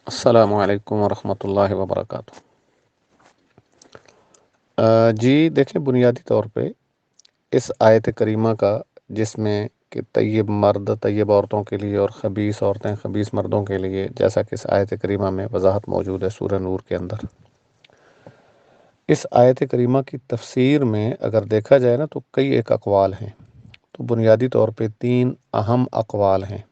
السلام علیکم ورحمۃ اللہ وبرکاتہ۔ جی دیکھیں، بنیادی طور پہ اس آیت کریمہ کا، جس میں کہ طیب مرد طیب عورتوں کے لیے اور خبیث عورتیں خبیث مردوں کے لیے، جیسا کہ اس آیت کریمہ میں وضاحت موجود ہے سورہ نور کے اندر، اس آیت کریمہ کی تفسیر میں اگر دیکھا جائے نا تو کئی ایک اقوال ہیں۔ تو بنیادی طور پہ تین اہم اقوال ہیں۔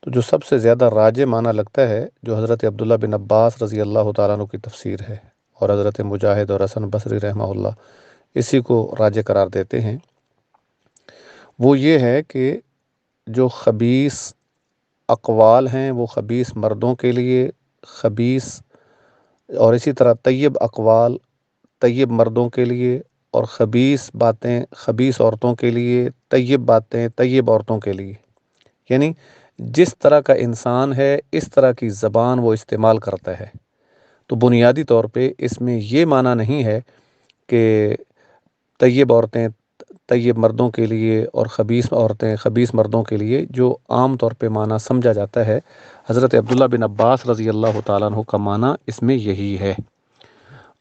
تو جو سب سے زیادہ راجح معنی لگتا ہے، جو حضرت عبداللہ بن عباس رضی اللہ تعالیٰ عنہ کی تفسیر ہے، اور حضرت مجاہد اور حسن بصری رحمہ اللہ اسی کو راجح قرار دیتے ہیں، وہ یہ ہے کہ جو خبیث اقوال ہیں وہ خبیث مردوں کے لیے خبیث، اور اسی طرح طیب اقوال طیب مردوں کے لیے، اور خبیث باتیں خبیث عورتوں کے لیے، طیب باتیں طیب عورتوں کے لیے۔ یعنی جس طرح کا انسان ہے اس طرح کی زبان وہ استعمال کرتا ہے۔ تو بنیادی طور پہ اس میں یہ معنی نہیں ہے کہ طیب عورتیں طیب مردوں کے لیے اور خبیث عورتیں خبیث مردوں کے لیے، جو عام طور پہ معنی سمجھا جاتا ہے حضرت عبداللہ بن عباس رضی اللہ تعالیٰ عنہ کا معنی اس میں یہی ہے۔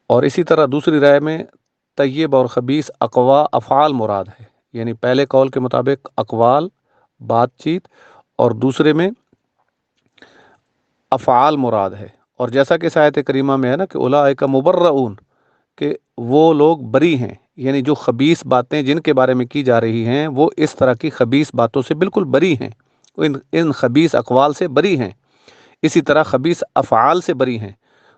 اور اسی طرح دوسری رائے میں طیب اور خبیث افعال مراد ہے، یعنی پہلے قول کے مطابق اقوال بات چیت، اور دوسرے میں افعال مراد ہے۔ اور جیسا کہ اس آیت کریمہ میں ہے نا کہ اولئک مبرؤون، کہ وہ لوگ بری ہیں، یعنی جو خبیث باتیں جن کے بارے میں کی جا رہی ہیں وہ اس طرح کی خبیث باتوں سے بالکل بری ہیں، وہ ان خبیث اقوال سے بری ہیں، اسی طرح خبیث افعال سے بری ہیں۔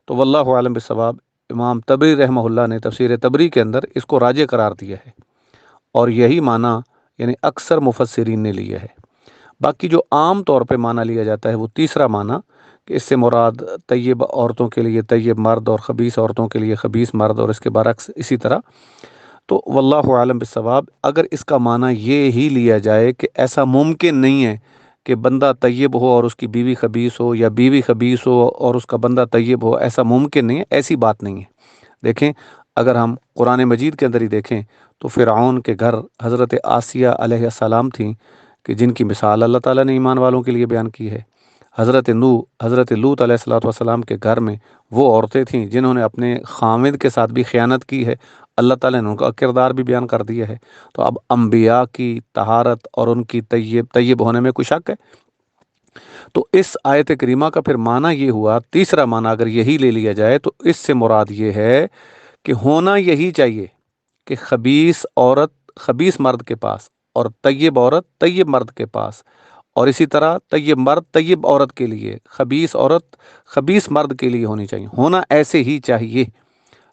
تو واللہ عالم بالصواب، امام طبری رحمہ اللہ نے تفسیر طبری کے اندر اس کو راجح قرار دیا ہے، اور یہی معنی یعنی اکثر مفسرین نے لیا ہے۔ باقی جو عام طور پہ معنی لیا جاتا ہے وہ تیسرا معنی، کہ اس سے مراد طیب عورتوں کے لیے طیب مرد اور خبیث عورتوں کے لیے خبیث مرد، اور اس کے برعکس اسی طرح۔ تو واللہ عالم بالصواب، اگر اس کا معنی یہ ہی لیا جائے کہ ایسا ممکن نہیں ہے کہ بندہ طیب ہو اور اس کی بیوی خبیث ہو، یا بیوی خبیث ہو اور اس کا بندہ طیب ہو، ایسا ممکن نہیں ہے، ایسی بات نہیں ہے۔ دیکھیں، اگر ہم قرآن مجید کے اندر ہی دیکھیں تو فرعون کے گھر حضرت آسیہ علیہ السلام تھیں، کہ جن کی مثال اللہ تعالیٰ نے ایمان والوں کے لیے بیان کی ہے۔ حضرت لوط علیہ الصلوۃ والسلام کے گھر میں وہ عورتیں تھیں جنہوں نے اپنے خاوند کے ساتھ بھی خیانت کی ہے، اللہ تعالیٰ نے ان کا کردار بھی بیان کر دیا ہے۔ تو اب انبیاء کی طہارت اور ان کی طیب ہونے میں کوئی شک ہے؟ تو اس آیت کریمہ کا پھر معنی یہ ہوا، تیسرا معنی اگر یہی لے لیا جائے تو اس سے مراد یہ ہے کہ ہونا یہی چاہیے کہ خبیث عورت خبیث مرد کے پاس، اور طیب عورت طیب مرد کے پاس، اور اسی طرح طیب مرد طیب عورت کے لیے، خبیث عورت خبیث مرد کے لیے ہونی چاہیے، ہونا ایسے ہی چاہیے۔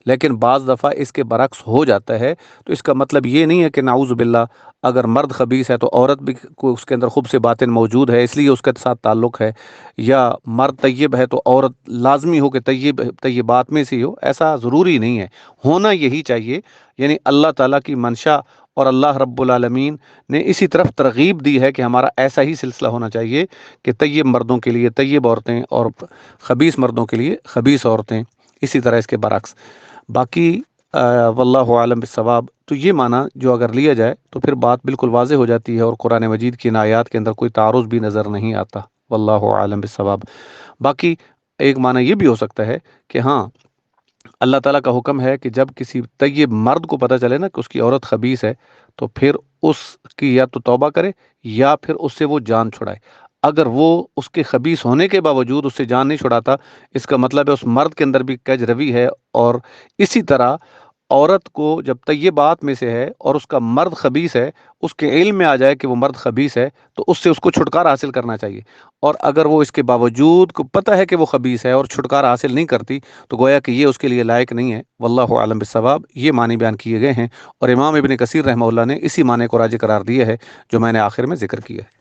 لیکن بعض دفعہ اس کے برعکس ہو جاتا ہے، تو اس کا مطلب یہ نہیں ہے کہ نعوذ باللہ اگر مرد خبیث ہے تو عورت بھی کو اس کے اندر خوب سے باطن موجود ہے اس لیے اس کے ساتھ تعلق ہے، یا مرد طیب ہے تو عورت لازمی ہو کہ طیبات میں سے ہو، ایسا ضروری نہیں ہے، ہونا یہی چاہیے۔ یعنی اللہ تعالیٰ کی منشا اور اللہ رب العالمین نے اسی طرف ترغیب دی ہے کہ ہمارا ایسا ہی سلسلہ ہونا چاہیے کہ طیب مردوں کے لیے طیب عورتیں اور خبیث مردوں کے لیے خبیث عورتیں، اسی طرح اس کے برعکس۔ باقی واللہ عالم بالصواب، تو یہ معنی جو اگر لیا جائے تو پھر بات بالکل واضح ہو جاتی ہے، اور قرآن مجید کی ان آیات کے اندر کوئی تعارض بھی نظر نہیں آتا۔ واللہ عالم بالصواب۔ باقی ایک معنی یہ بھی ہو سکتا ہے کہ ہاں، اللہ تعالیٰ کا حکم ہے کہ جب کسی طیب مرد کو پتہ چلے نا کہ اس کی عورت خبیث ہے، تو پھر اس کی یا تو توبہ کرے یا پھر اس سے وہ جان چھڑائے۔ اگر وہ اس کے خبیث ہونے کے باوجود اس سے جان نہیں چھڑاتا، اس کا مطلب ہے اس مرد کے اندر بھی کج روی ہے۔ اور اسی طرح عورت کو جب طیبات میں سے ہے اور اس کا مرد خبیث ہے، اس کے علم میں آ جائے کہ وہ مرد خبیث ہے، تو اس سے اس کو چھٹکارا حاصل کرنا چاہیے۔ اور اگر وہ اس کے باوجود کو پتہ ہے کہ وہ خبیث ہے اور چھٹکارا حاصل نہیں کرتی، تو گویا کہ یہ اس کے لیے لائق نہیں ہے۔ واللہ عالم بالصواب، یہ معنی بیان کیے گئے ہیں، اور امام ابن کثیر رحمہ اللہ نے اسی معنی کو راجح قرار دیا ہے جو میں نے آخر میں ذکر کیا ہے۔